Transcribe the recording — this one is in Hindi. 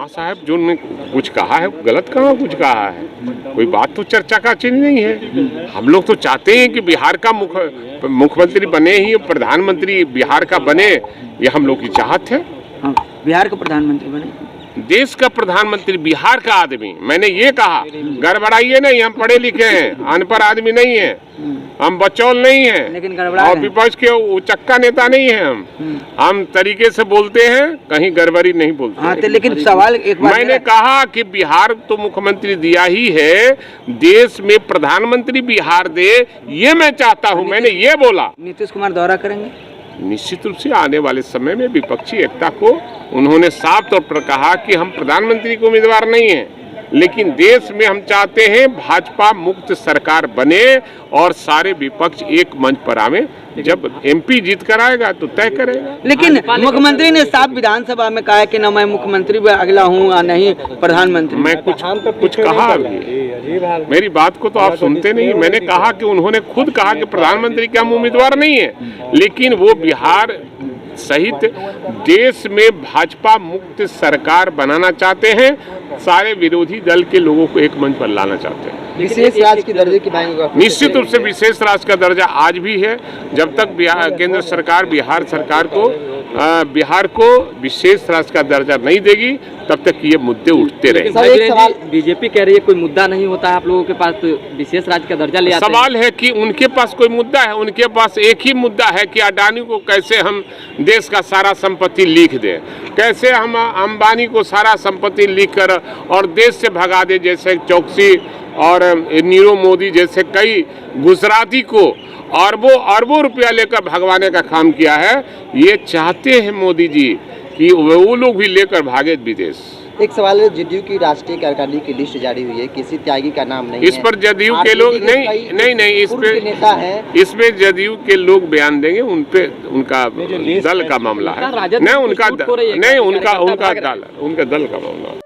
हाँ साहब, जो उन्होंने कुछ कहा है गलत कहाँ कुछ कहा है, कोई बात तो चर्चा का चिन्ह नहीं है। हम लोग तो चाहते हैं कि बिहार का मुख्यमंत्री बने ही, प्रधानमंत्री बिहार का बने, ये हम लोग की चाहत है। हाँ, बिहार का प्रधानमंत्री बने, देश का प्रधानमंत्री, बिहार का आदमी। मैंने ये कहा गड़बड़ाइए नहीं, हम पढ़े लिखे हैं, अनपढ़ आदमी नहीं है, हम बचौल नहीं है, लेकिन गड़बड़ा और विपक्ष के उचक्का नेता नहीं है। हम तरीके से बोलते हैं, कहीं गड़बड़ी नहीं बोलते। हाँ, तो लेकिन सवाल एक बार मैंने कहा कि बिहार तो मुख्यमंत्री दिया ही है, देश में प्रधानमंत्री बिहार दे, ये मैं चाहता हूँ। मैंने ये बोला। नीतीश कुमार दौरा करेंगे निश्चित रूप से आने वाले समय में विपक्षी एकता को उन्होंने साफ तौर पर कहा कि हम प्रधानमंत्री के उम्मीदवार नहीं हैं, लेकिन देश में हम चाहते हैं भाजपा मुक्त सरकार बने और सारे विपक्ष एक मंच पर आवे। जब एमपी जीत कर आएगा तो तय करेगा। लेकिन मुख्यमंत्री ने साफ विधानसभा में कहा कि न मैं मुख्यमंत्री अगला हूँ और नहीं प्रधानमंत्री। मैं कुछ कहा अभी, मेरी बात को तो आप सुनते नहीं। मैंने कहा कि उन्होंने खुद कहा कि प्रधानमंत्री के हम उम्मीदवार नहीं है, लेकिन वो बिहार सहित देश में भाजपा मुक्त सरकार बनाना चाहते हैं, सारे विरोधी दल के लोगों को एक मंच पर लाना चाहते हैं। विशेष राज्य के दर्जे की मांग निश्चित रूप से विशेष राज्य का दर्जा आज भी है। जब तक केंद्र सरकार बिहार को विशेष राज्य का दर्जा नहीं देगी, तब तक ये मुद्दे उठते रहेंगे। बीजेपी कह रही है कोई मुद्दा नहीं होता है आप लोगों के पास, तो विशेष राज्य का दर्जा ले आते हैं। सवाल है कि उनके पास कोई मुद्दा है? उनके पास एक ही मुद्दा है कि अडानी को कैसे हम देश का सारा संपत्ति लिख दें, कैसे हम अंबानी को सारा संपत्ति लिख कर और देश से भगा दे, जैसे चौकसी और नीरव मोदी जैसे कई गुजराती को अरबों रुपया लेकर भगवाने का काम किया है। ये चाहते हैं मोदी जी कि वो लोग भी लेकर भागे विदेश। एक सवाल है, जदयू की राष्ट्रीय कार्यकारिणी की लिस्ट जारी हुई है, किसी त्यागी का नाम नहीं इस पर जदयू के लोग नहीं इसमें जदयू के लोग बयान देंगे, उनपे उनका दल का मामला है, नहीं उनका दल का मामला।